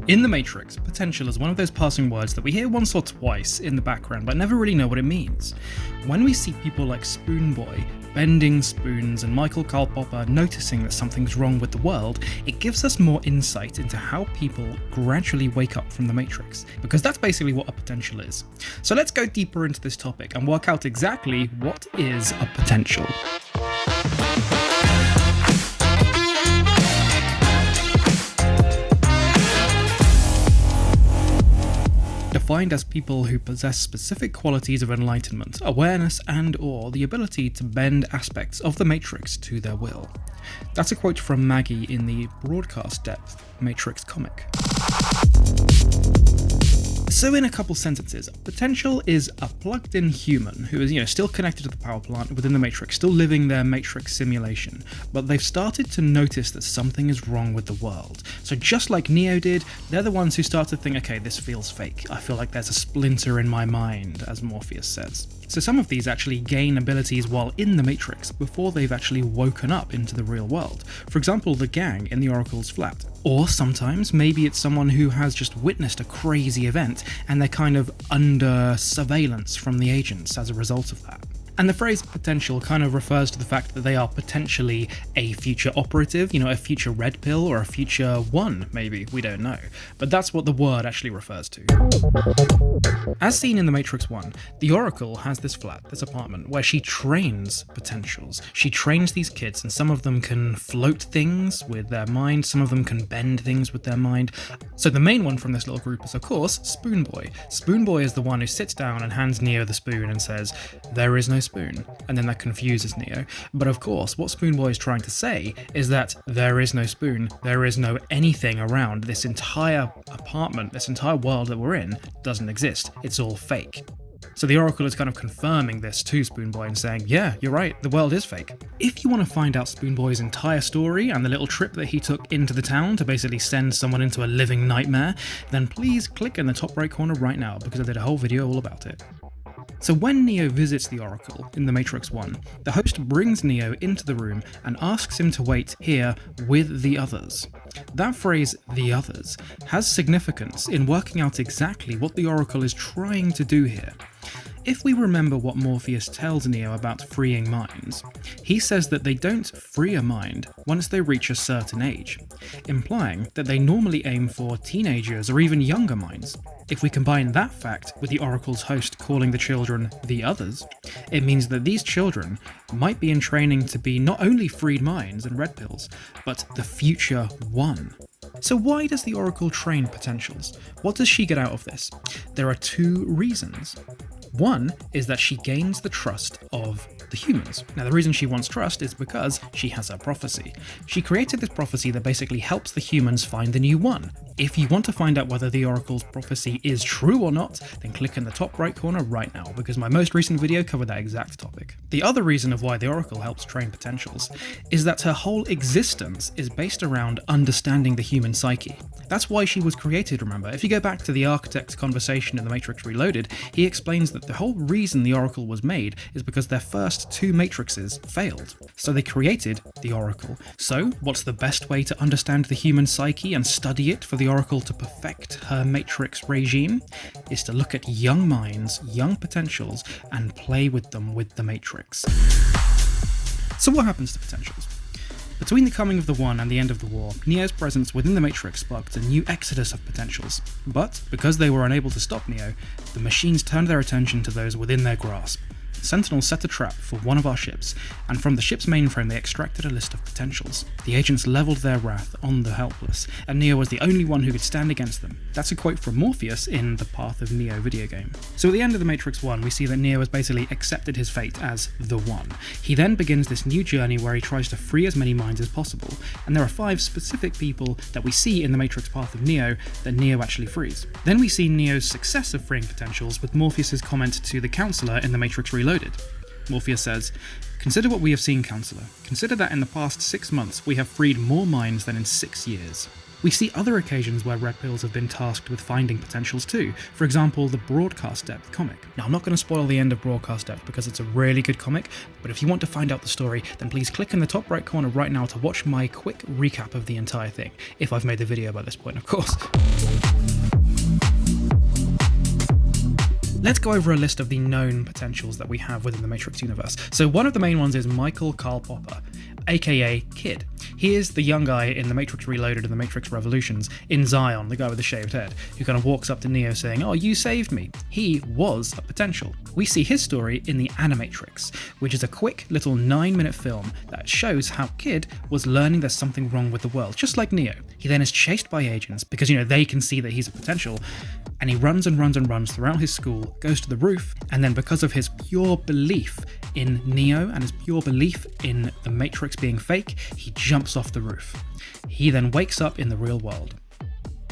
In The Matrix, potential is one of those passing words that we hear once or twice in the background but never really know what it means. When we see people like Spoon Boy bending spoons and Michael Karl Popper noticing that something's wrong with the world, it gives us more insight into how people gradually wake up from the Matrix, because that's basically what a potential is. So let's go deeper into this topic and work out exactly what is a potential. Defined as people who possess specific qualities of enlightenment, awareness and/or the ability to bend aspects of the Matrix to their will. That's a quote from Maggie in the Broadcast Depth Matrix comic. So in a couple sentences, potential is a plugged-in human who is, still connected to the power plant within the Matrix, still living their Matrix simulation, but they've started to notice that something is wrong with the world. So just like Neo did, they're the ones who start to think, okay, this feels fake. I feel like there's a splinter in my mind, as Morpheus says. So some of these actually gain abilities while in the Matrix before they've actually woken up into the real world. For example, the gang in the Oracle's flat. Or sometimes maybe it's someone who has just witnessed a crazy event and they're kind of under surveillance from the agents as a result of that. And the phrase potential kind of refers to the fact that they are potentially a future operative, a future red pill or a future one, maybe, we don't know. But that's what the word actually refers to. As seen in The Matrix 1, the Oracle has this flat, this apartment, where she trains potentials. She trains these kids, and some of them can float things with their mind, some of them can bend things with their mind. So the main one from this little group is, of course, Spoon Boy. Spoon Boy is the one who sits down and hands Neo the spoon and says, "There is no spoon," and then that confuses Neo. But of course, what Spoon Boy is trying to say is that there is no spoon, there is no anything around. This entire apartment, this entire world that we're in, doesn't exist. It's all fake. So the Oracle is kind of confirming this to Spoon Boy and saying, yeah, you're right, the world is fake. If you want to find out Spoon Boy's entire story and the little trip that he took into the town to basically send someone into a living nightmare, then please click in the top right corner right now, because I did a whole video all about it. So when Neo visits the Oracle in The Matrix 1, the host brings Neo into the room and asks him to wait here with the others. That phrase, the others, has significance in working out exactly what the Oracle is trying to do here. If we remember what Morpheus tells Neo about freeing minds, he says that they don't free a mind once they reach a certain age, implying that they normally aim for teenagers or even younger minds. If we combine that fact with the Oracle's host calling the children the others, it means that these children might be in training to be not only freed minds and red pills, but the future one. So why does the Oracle train potentials? What does she get out of this? There are two reasons. One is that she gains the trust of the humans. Now, the reason she wants trust is because she has her prophecy. She created this prophecy that basically helps the humans find the new one. If you want to find out whether the Oracle's prophecy is true or not, then click in the top right corner right now, because my most recent video covered that exact topic. The other reason of why the Oracle helps train potentials is that her whole existence is based around understanding the human psyche. That's why she was created, remember. If you go back to the Architect's conversation in The Matrix Reloaded, he explains that the whole reason the Oracle was made is because their first two Matrixes failed. So they created the Oracle. So what's the best way to understand the human psyche and study it for the Oracle to perfect her Matrix regime? Is to look at young minds, young potentials, and play with them with the Matrix. So what happens to potentials? Between the coming of the One and the end of the war, Neo's presence within the Matrix sparked a new exodus of potentials. But, because they were unable to stop Neo, the machines turned their attention to those within their grasp. Sentinels set a trap for one of our ships, and from the ship's mainframe they extracted a list of potentials. The agents leveled their wrath on the helpless, and Neo was the only one who could stand against them. That's a quote from Morpheus in the Path of Neo video game. So at the end of The Matrix 1, we see that Neo has basically accepted his fate as the One. He then begins this new journey where he tries to free as many minds as possible, and there are 5 specific people that we see in The Matrix Path of Neo that Neo actually frees. Then we see Neo's success of freeing potentials with Morpheus's comment to the Counselor in The Matrix Reloaded. Morpheus says, "Consider what we have seen, Counselor. Consider that in the past 6 months we have freed more minds than in 6 years. We see other occasions where red pills have been tasked with finding potentials too. For example, the Broadcast Depth comic. Now, I'm not going to spoil the end of Broadcast Depth because it's a really good comic, but if you want to find out the story, then please click in the top right corner right now to watch my quick recap of the entire thing, if I've made the video by this point, of course. Let's go over a list of the known potentials that we have within the Matrix universe. So one of the main ones is Michael Karl Popper, aka Kid. He is the young guy in The Matrix Reloaded and The Matrix Revolutions, in Zion, the guy with the shaved head, who kind of walks up to Neo saying, "Oh, you saved me." He was a potential. We see his story in The Animatrix, which is a quick little 9-minute film that shows how Kid was learning there's something wrong with the world, just like Neo. He then is chased by agents because, they can see that he's a potential, and he runs and runs and runs throughout his school, goes to the roof, and then because of his pure belief in Neo and his pure belief in the Matrix being fake, he jumps off the roof. He then wakes up in the real world.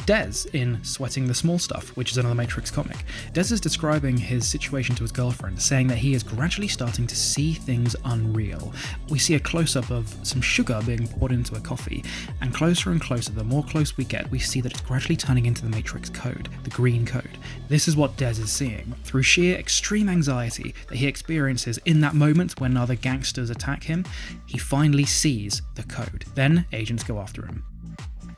Des in Sweating the Small Stuff, which is another Matrix comic. Des is describing his situation to his girlfriend, saying that he is gradually starting to see things unreal. We see a close-up of some sugar being poured into a coffee, and closer, the more close we get, we see that it's gradually turning into the Matrix code, the green code. This is what Des is seeing, through sheer extreme anxiety that he experiences in that moment when other gangsters attack him. He finally sees the code. Then agents go after him.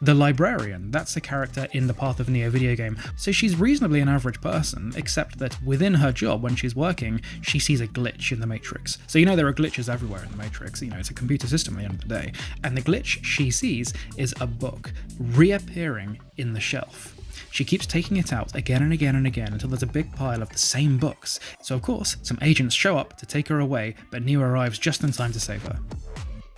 The Librarian, that's a character in the Path of Neo video game, so she's reasonably an average person, except that within her job when she's working, she sees a glitch in the Matrix. So there are glitches everywhere in the Matrix, it's a computer system at the end of the day, and the glitch she sees is a book reappearing in the shelf. She keeps taking it out again and again and again until there's a big pile of the same books. So of course, some agents show up to take her away, but Neo arrives just in time to save her.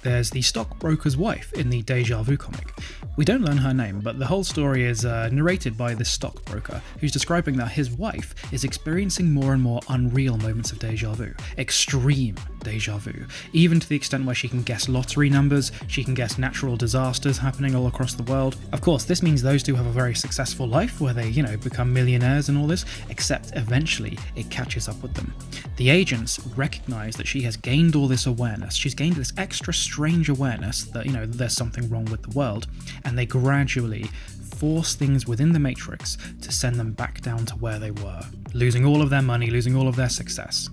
There's the stockbroker's wife in the Deja Vu comic. We don't learn her name, but the whole story is narrated by this stockbroker, who's describing that his wife is experiencing more and more unreal moments of deja vu. Extreme deja vu. Even to the extent where she can guess lottery numbers, she can guess natural disasters happening all across the world. Of course, this means those two have a very successful life where they, become millionaires and all this, except eventually it catches up with them. The agents recognize that she has gained all this awareness. She's gained this extra strange awareness that, there's something wrong with the world, and they gradually force things within the Matrix to send them back down to where they were, losing all of their money, losing all of their success.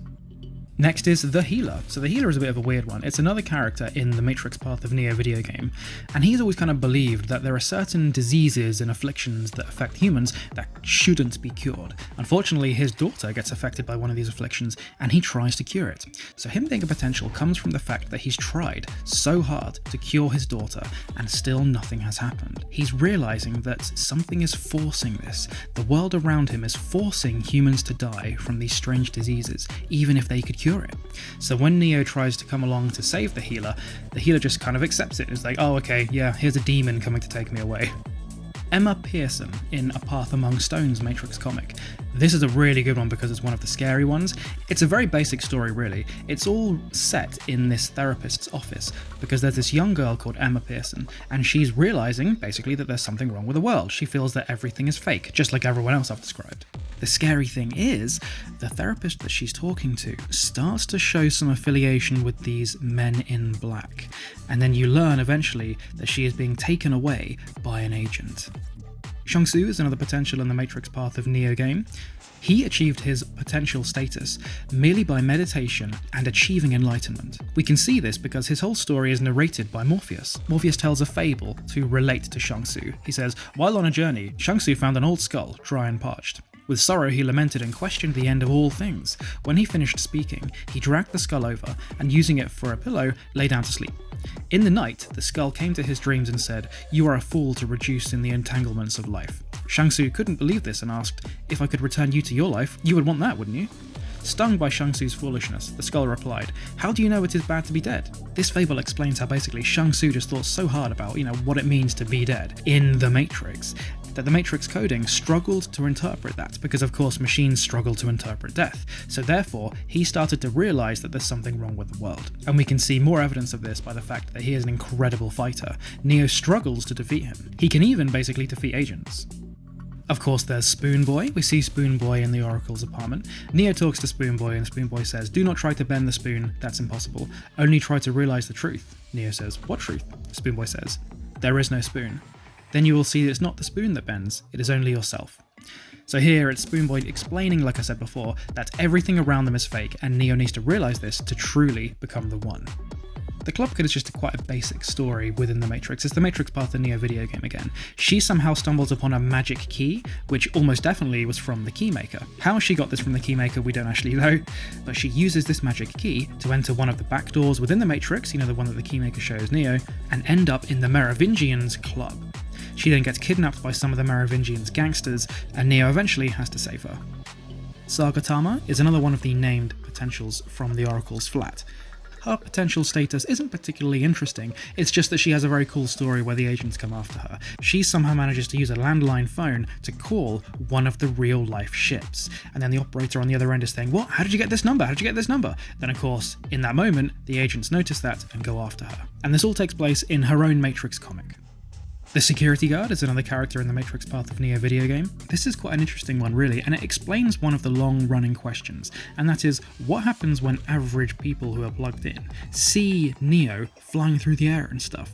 Next is the Healer. So the Healer is a bit of a weird one. It's another character in the Matrix Path of Neo video game, and he's always kind of believed that there are certain diseases and afflictions that affect humans that shouldn't be cured. Unfortunately, his daughter gets affected by one of these afflictions, and he tries to cure it. So him being a potential comes from the fact that he's tried so hard to cure his daughter, and still nothing has happened. He's realizing that something is forcing this. The world around him is forcing humans to die from these strange diseases, even if they could cure it. So when Neo tries to come along to save the Healer just kind of accepts it. It's like, oh, okay, yeah, here's a demon coming to take me away. Emma Pearson in A Path Among Stones Matrix comic. This is a really good one because it's one of the scary ones. It's a very basic story, really. It's all set in this therapist's office because there's this young girl called Emma Pearson, and she's realizing basically that there's something wrong with the world. She feels that everything is fake, just like everyone else I've described. The scary thing is, the therapist that she's talking to starts to show some affiliation with these men in black, and then you learn eventually that she is being taken away by an agent. Chuang is another potential in the Matrix Path of Neo game. He achieved his potential status merely by meditation and achieving enlightenment. We can see this because his whole story is narrated by Morpheus. Morpheus tells a fable to relate to Chuang. He says, while on a journey, Chuang found an old skull, dry and parched. With sorrow he lamented and questioned the end of all things. When he finished speaking, he dragged the skull over, and using it for a pillow, lay down to sleep. In the night, the skull came to his dreams and said, "You are a fool to reduce in the entanglements of life." Shang-Tzu couldn't believe this and asked, "If I could return you to your life, you would want that, wouldn't you?" Stung by Shang-Tzu's foolishness, the skull replied, "How do you know it is bad to be dead?" This fable explains how basically Shang-Tzu just thought so hard about, what it means to be dead in the Matrix, that the Matrix coding struggled to interpret that, because of course machines struggle to interpret death. So therefore, he started to realize that there's something wrong with the world. And we can see more evidence of this by the fact that he is an incredible fighter. Neo struggles to defeat him. He can even basically defeat agents. Of course, there's Spoon Boy. We see Spoon Boy in the Oracle's apartment. Neo talks to Spoon Boy, and Spoon Boy says, "Do not try to bend the spoon, that's impossible. Only try to realize the truth." Neo says, "What truth?" Spoon Boy says, "There is no spoon." then you will see that it's not the spoon that bends, it is only yourself. So here it's Spoonboy explaining, like I said before, that everything around them is fake and Neo needs to realise this to truly become the one. The Club Kid is just quite a basic story within the Matrix. It's the Matrix part of the Neo video game again. She somehow stumbles upon a magic key, which almost definitely was from the Keymaker. How she got this from the Keymaker we don't actually know, but she uses this magic key to enter one of the back doors within the Matrix, the one that the Keymaker shows Neo, and end up in the Merovingians' club. She then gets kidnapped by some of the Merovingians' gangsters, and Neo eventually has to save her. Sagatama is another one of the named potentials from the Oracle's flat. Her potential status isn't particularly interesting, it's just that she has a very cool story where the agents come after her. She somehow manages to use a landline phone to call one of the real-life ships, and then the operator on the other end is saying, "What? How did you get this number? How did you get this number?" Then of course, in that moment, the agents notice that and go after her. And this all takes place in her own Matrix comic. The security guard is another character in the Matrix Path of Neo video game. This is quite an interesting one really, and it explains one of the long-running questions, and that is, what happens when average people who are plugged in see Neo flying through the air and stuff?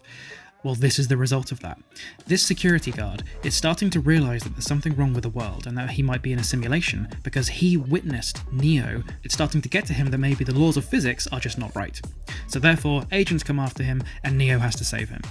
Well, this is the result of that. This security guard is starting to realise that there's something wrong with the world and that he might be in a simulation because he witnessed Neo. It's starting to get to him that maybe the laws of physics are just not right. So therefore, agents come after him and Neo has to save him.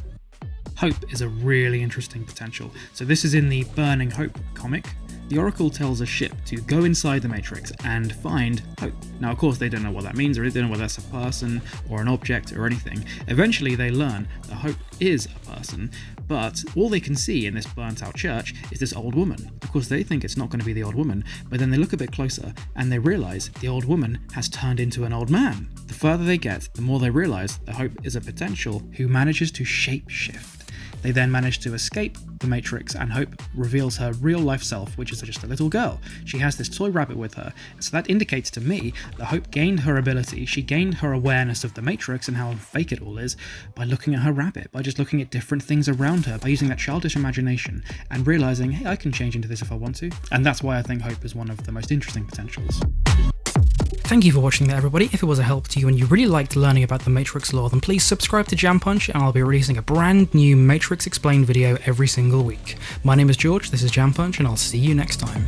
Hope is a really interesting potential. So this is in the Burning Hope comic. The Oracle tells a ship to go inside the Matrix and find Hope. Now of course they don't know what that means, or they don't know whether that's a person or an object or anything. Eventually they learn that Hope is a person, but all they can see in this burnt out church is this old woman. Of course they think it's not going to be the old woman, but then they look a bit closer and they realise the old woman has turned into an old man. The further they get, the more they realise that Hope is a potential who manages to shapeshift. They then manage to escape the Matrix and Hope reveals her real-life self, which is just a little girl. She has this toy rabbit with her, so that indicates to me that Hope gained her ability, she gained her awareness of the Matrix and how fake it all is by looking at her rabbit, by just looking at different things around her, by using that childish imagination and realising, hey, I can change into this if I want to. And that's why I think Hope is one of the most interesting potentials. Thank you for watching that, everybody. If it was a help to you and you really liked learning about the Matrix lore, then please subscribe to Jam Punch and I'll be releasing a brand new Matrix Explained video every single week. My name is George, this is Jam Punch, and I'll see you next time.